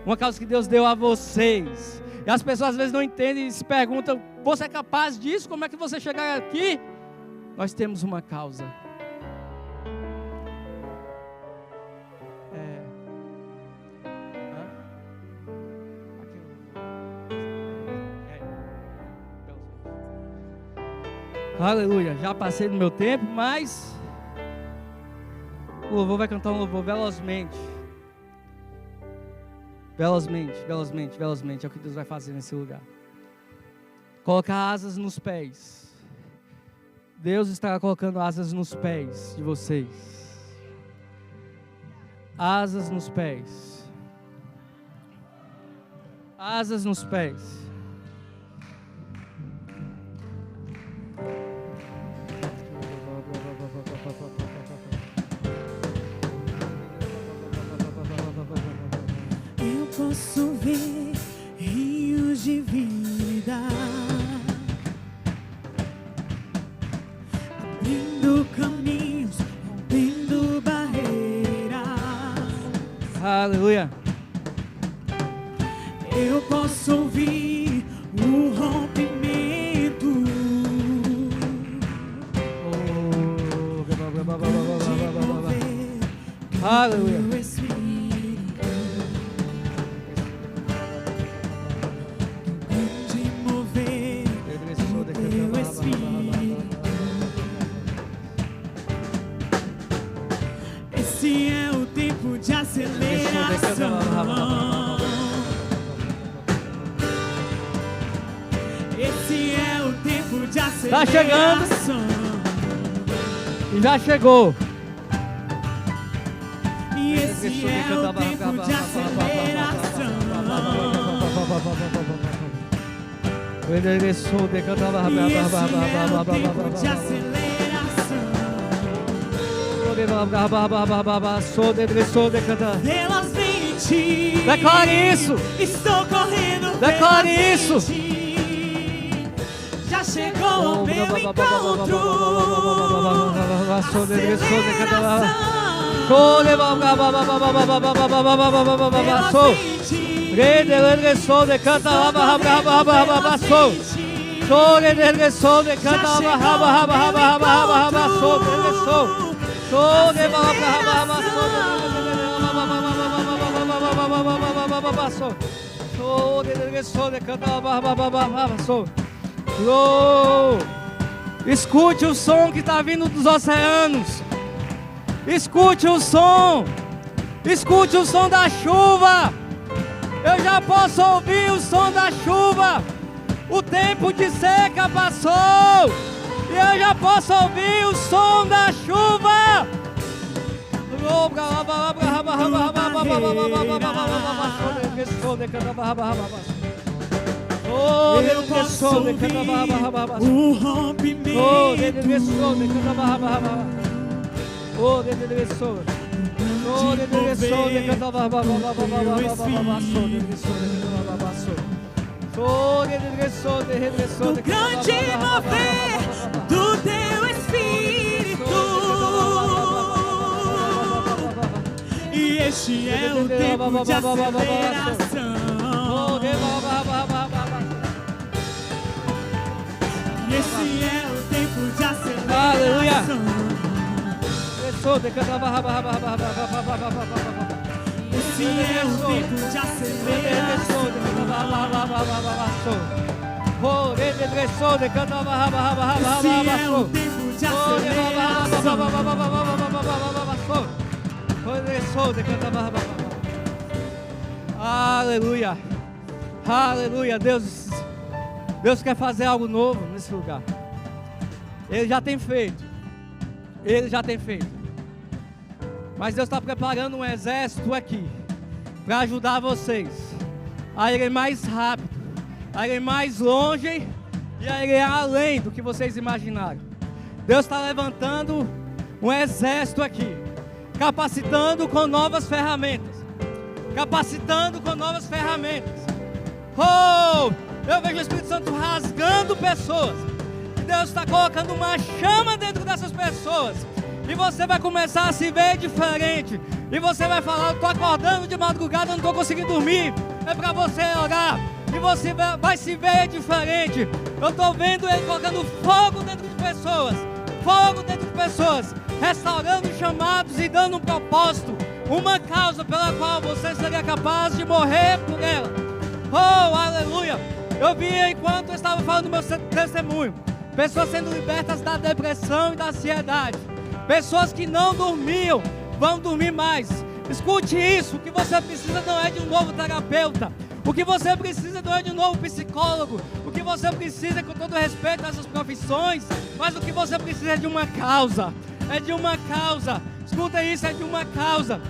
uma causa que Deus deu a vocês. E as pessoas às vezes não entendem e se perguntam, você é capaz disso? Como é que você chegar aqui? Nós temos uma causa. Aleluia. Já passei do meu tempo, mas o louvor vai cantar um louvor velozmente. Velozmente, velozmente, velozmente. É o que Deus vai fazer nesse lugar. Colocar asas nos pés. Deus estará colocando asas nos pés de vocês. Asas nos pés. Asas nos pés. Eu posso ver rios de vida abrindo caminhos, rompendo barreiras. Aleluia. Eu posso ouvir o rompimento de mover Aleluia. o Espírito, de mover o Espírito. Esse é o tempo de aceleração. Esse é o tempo de aceleração. Tá chegando. E já chegou. E esse é o tempo de aceleração. E esse é o tempo de aceleração. Velozmente. Declare isso. Estou correndo. Declare isso. Já chegou ao meu encontro. Escute o som que está vindo dos oceanos. Escute o som. Escute o som da chuva. Eu já posso ouvir o som da chuva. O tempo de seca passou. E eu já posso ouvir o som da chuva. Eu posso ouvir o rompimento. Do grande mover do teu Espírito. E este é o tempo de aceleração. Esse é o tempo de aceleração. Aleluia. Esse é o tempo de aceleração. Esse é o tempo de aceleração. Aleluia. Aleluia. Deus quer fazer algo novo nesse lugar. Ele já tem feito. Ele já tem feito. Mas Deus está preparando um exército aqui para ajudar vocês a irem mais rápido, a irem mais longe e a irem além do que vocês imaginaram. Deus está levantando um exército aqui, capacitando com novas ferramentas. Capacitando com novas ferramentas. Oh! Eu vejo o Espírito Santo rasgando pessoas. E Deus está colocando uma chama dentro dessas pessoas. E você vai começar a se ver diferente. E você vai falar: eu estou acordando de madrugada, eu não estou conseguindo dormir. É para você orar. E você vai se ver diferente. Eu estou vendo Ele colocando fogo dentro de pessoas. Fogo dentro de pessoas. Restaurando chamados e dando um propósito. Uma causa pela qual você seria capaz de morrer por ela. Oh, aleluia. Eu vi enquanto eu estava falando do meu testemunho. Pessoas sendo libertas da depressão e da ansiedade. Pessoas que não dormiam, vão dormir mais. Escute isso, o que você precisa não é de um novo terapeuta. O que você precisa não é de um novo psicólogo. O que você precisa, com todo respeito a essas profissões, mas o que você precisa é de uma causa. É de uma causa. Escuta isso, é de uma causa.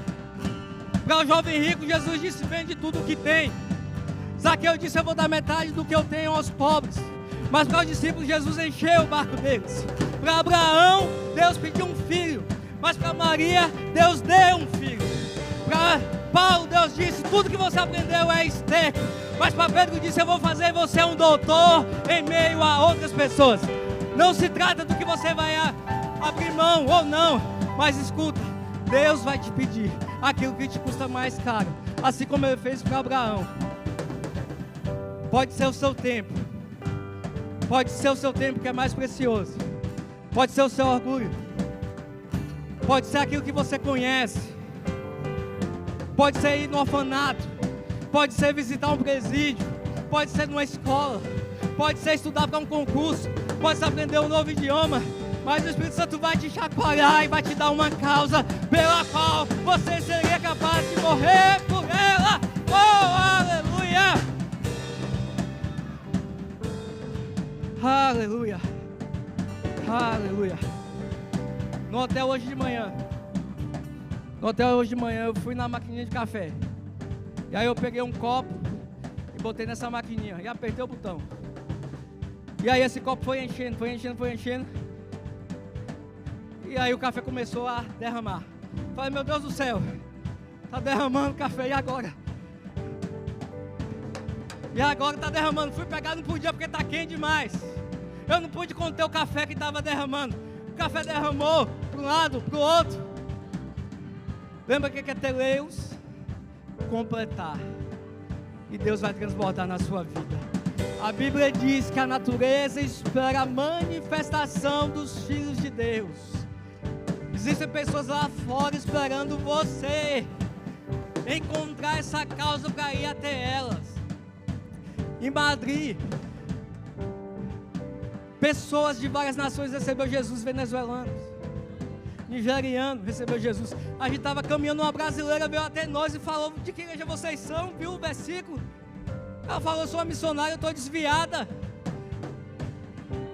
Para o jovem rico, Jesus disse: vende tudo o que tem. Zaqueu disse: eu vou dar metade do que eu tenho aos pobres. Mas para os discípulos, Jesus encheu o barco deles. Para Abraão, Deus pediu um filho. Mas para Maria, Deus deu um filho. Para Paulo, Deus disse: tudo que você aprendeu é esterco. Mas para Pedro disse: eu vou fazer você um doutor em meio a outras pessoas. Não se trata do que você vai abrir mão ou não. Mas escuta, Deus vai te pedir aquilo que te custa mais caro. Assim como Ele fez para Abraão. Pode ser o seu tempo. Pode ser o seu tempo que é mais precioso. Pode ser o seu orgulho. Pode ser aquilo que você conhece. Pode ser ir no orfanato. Pode ser visitar um presídio. Pode ser numa escola. Pode ser estudar para um concurso. Pode ser aprender um novo idioma. Mas o Espírito Santo vai te chacoalhar e vai te dar uma causa pela qual você seria capaz de morrer por ela. Oh, aleluia! Aleluia! Aleluia! No hotel hoje de manhã, eu fui na maquininha de café. E aí eu peguei um copo e botei nessa maquininha e apertei o botão. E aí esse copo foi enchendo. E aí o café começou a derramar. Falei: meu Deus do céu, tá derramando café, e agora? E agora tá derramando. Fui pegar, não podia porque tá quente demais. Eu não pude conter o café que estava derramando. O café derramou para um lado, para o outro. Lembra o que é teleus? Completar. E Deus vai transbordar na sua vida. A Bíblia diz que a natureza espera a manifestação dos filhos de Deus. Existem pessoas lá fora esperando você encontrar essa causa para ir até elas. Em Madrid, pessoas de várias nações receberam Jesus, venezuelanos, nigerianos receberam Jesus. A gente estava caminhando, uma brasileira veio até nós e falou: de que igreja vocês são? Viu o versículo? Ela falou: eu sou uma missionária, eu estou desviada.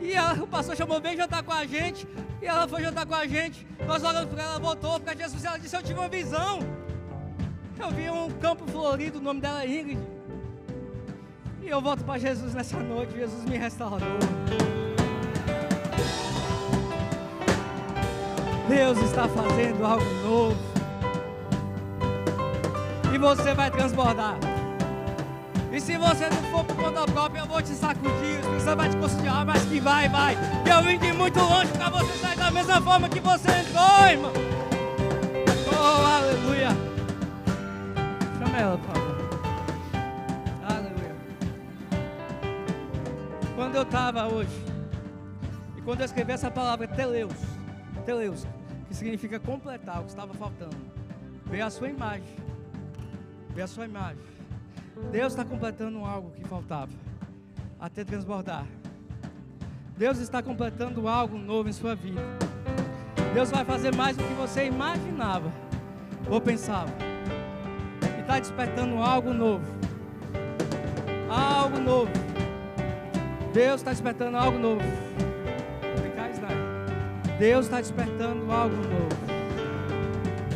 E o pastor chamou: vem jantar com a gente. E ela foi jantar com a gente. Nós olhamos para ela, voltou para Jesus e ela disse: eu tive uma visão. Eu vi um campo florido, o nome dela é Ingrid. E eu volto para Jesus nessa noite. Jesus me restaurou. Deus está fazendo algo novo. E você vai transbordar. E se você não for por conta própria, eu vou te sacudir. Você vai te considerar, mas que vai. Que eu vim de muito longe para você sair da mesma forma que você entrou, irmão. Oh, aleluia. Chama ela, por favor. Aleluia. Quando eu estava hoje, e quando eu escrevi essa palavra teleus, que significa completar o que estava faltando, veio a sua imagem. Deus está completando algo que faltava, até transbordar. Deus está completando algo novo em sua vida. Deus vai fazer mais do que você imaginava ou pensava. E está despertando algo novo. Algo novo. Deus está despertando algo novo. Deus está despertando algo novo.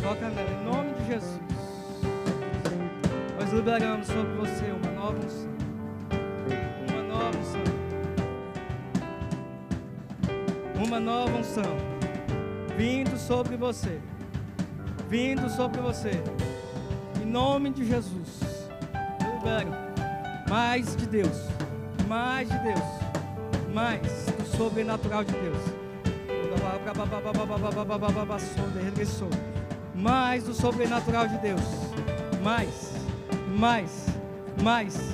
Toca nela, em nome de Jesus. Nós liberamos sobre você uma nova unção. Uma nova unção. Uma nova unção. Vindo sobre você. Em nome de Jesus. Eu libero mais de Deus. Mais do sobrenatural de Deus. Mais do sobrenatural de Deus. Mais. Mais.